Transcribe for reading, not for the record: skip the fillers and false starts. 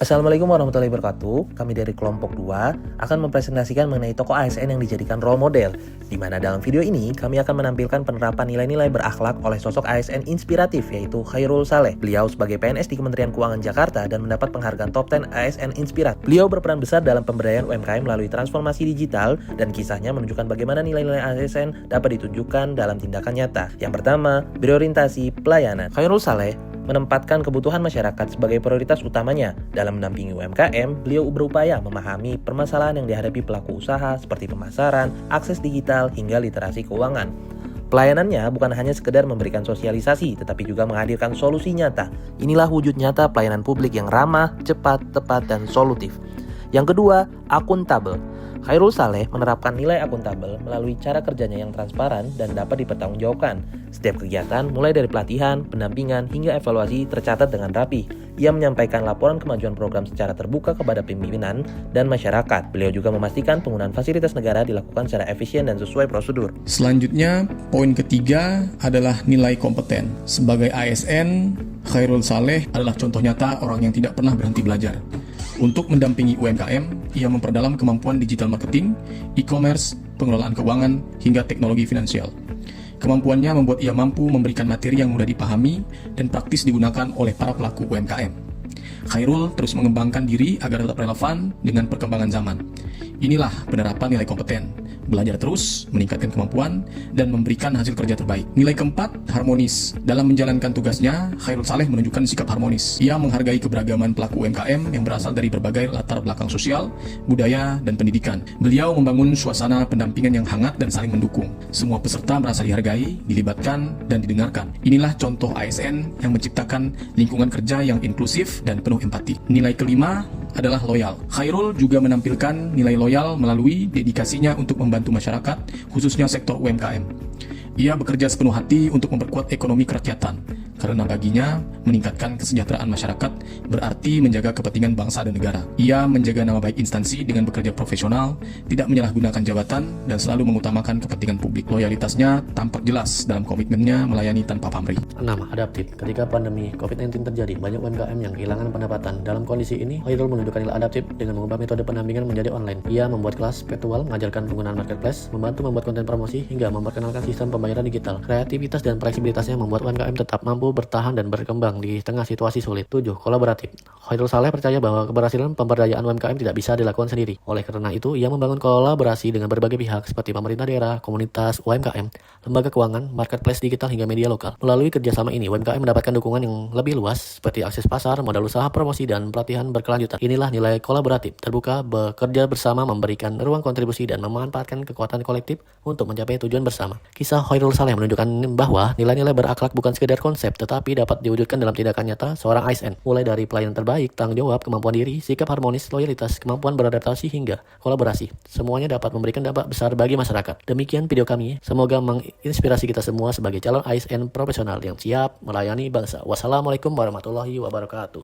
Assalamualaikum warahmatullahi wabarakatuh. Kami dari kelompok 2 akan mempresentasikan mengenai tokoh ASN yang dijadikan role model, di mana dalam video ini kami akan menampilkan penerapan nilai-nilai berakhlak oleh sosok ASN inspiratif, yaitu Khairul Saleh. Beliau sebagai PNS di Kementerian Keuangan Jakarta dan mendapat penghargaan Top 10 ASN Inspiratif. Beliau berperan besar dalam pemberdayaan UMKM melalui transformasi digital, dan kisahnya menunjukkan bagaimana nilai-nilai ASN dapat ditunjukkan dalam tindakan nyata. Yang pertama, berorientasi pelayanan. Khairul Saleh menempatkan kebutuhan masyarakat sebagai prioritas utamanya. Dalam mendampingi UMKM, beliau berupaya memahami permasalahan yang dihadapi pelaku usaha seperti pemasaran, akses digital, hingga literasi keuangan. Pelayanannya bukan hanya sekedar memberikan sosialisasi, tetapi juga menghadirkan solusi nyata. Inilah wujud nyata pelayanan publik yang ramah, cepat, tepat, dan solutif. Yang kedua, akuntabel. Khairul Saleh menerapkan nilai akuntabel melalui cara kerjanya yang transparan dan dapat dipertanggungjawabkan. Setiap kegiatan, mulai dari pelatihan, pendampingan, hingga evaluasi tercatat dengan rapi. Ia menyampaikan laporan kemajuan program secara terbuka kepada pimpinan dan masyarakat. Beliau juga memastikan penggunaan fasilitas negara dilakukan secara efisien dan sesuai prosedur. Selanjutnya, poin ketiga adalah nilai kompeten. Sebagai ASN, Khairul Saleh adalah contoh nyata orang yang tidak pernah berhenti belajar. Untuk mendampingi UMKM, ia memperdalam kemampuan digital marketing, e-commerce, pengelolaan keuangan, hingga teknologi finansial. Kemampuannya membuat ia mampu memberikan materi yang mudah dipahami dan praktis digunakan oleh para pelaku UMKM. Khairul terus mengembangkan diri agar tetap relevan dengan perkembangan zaman. Inilah penerapan nilai kompeten. Belajar terus, meningkatkan kemampuan, dan memberikan hasil kerja terbaik. Nilai keempat, harmonis. Dalam menjalankan tugasnya, Khairul Saleh menunjukkan sikap harmonis. Ia menghargai keberagaman pelaku UMKM yang berasal dari berbagai latar belakang sosial, budaya, dan pendidikan. Beliau membangun suasana pendampingan yang hangat dan saling mendukung. Semua peserta merasa dihargai, dilibatkan, dan didengarkan. Inilah contoh ASN yang menciptakan lingkungan kerja yang inklusif dan penuh empati. Nilai kelima adalah loyal. Khairul juga menampilkan nilai loyal melalui dedikasinya untuk membantu masyarakat, khususnya sektor UMKM. Ia bekerja sepenuh hati untuk memperkuat ekonomi kerakyatan, karena baginya meningkatkan kesejahteraan masyarakat berarti menjaga kepentingan bangsa dan negara. Ia menjaga nama baik instansi dengan bekerja profesional, tidak menyalahgunakan jabatan, dan selalu mengutamakan kepentingan publik. Loyalitasnya tampak jelas dalam komitmennya melayani tanpa pamrih. 6. Adaptif. Ketika pandemi COVID-19 terjadi, banyak UMKM yang kehilangan pendapatan. Dalam kondisi ini, Khairul menunjukkan nilai adaptif dengan mengubah metode pendampingan menjadi online. Ia membuat kelas virtual, mengajarkan penggunaan marketplace, membantu membuat konten promosi, hingga memperkenalkan sistem pembayaran digital. Kreativitas dan fleksibilitasnya membuat UMKM tetap mampu bertahan dan berkembang di tengah situasi sulit. 7. Kolaboratif. Khairul Saleh percaya bahwa keberhasilan pemberdayaan UMKM tidak bisa dilakukan sendiri. Oleh karena itu, ia membangun kolaborasi dengan berbagai pihak seperti pemerintah daerah, komunitas UMKM, lembaga keuangan, marketplace digital, hingga media lokal. Melalui kerjasama ini, UMKM mendapatkan dukungan yang lebih luas seperti akses pasar, modal usaha, promosi, dan pelatihan berkelanjutan. Inilah nilai kolaboratif, terbuka, bekerja bersama, memberikan ruang kontribusi, dan memanfaatkan kekuatan kolektif untuk mencapai tujuan bersama. Kisah Khairul Saleh menunjukkan bahwa nilai-nilai berakhlak bukan sekedar konsep, tetapi dapat diwujudkan dalam tindakan nyata seorang ASN, mulai dari pelayanan terbaik, tanggung jawab, kemampuan diri, sikap harmonis, loyalitas, kemampuan beradaptasi, hingga kolaborasi. Semuanya dapat memberikan dampak besar bagi masyarakat. Demikian video kami, semoga menginspirasi kita semua sebagai calon ASN profesional yang siap melayani bangsa. Wassalamualaikum warahmatullahi wabarakatuh.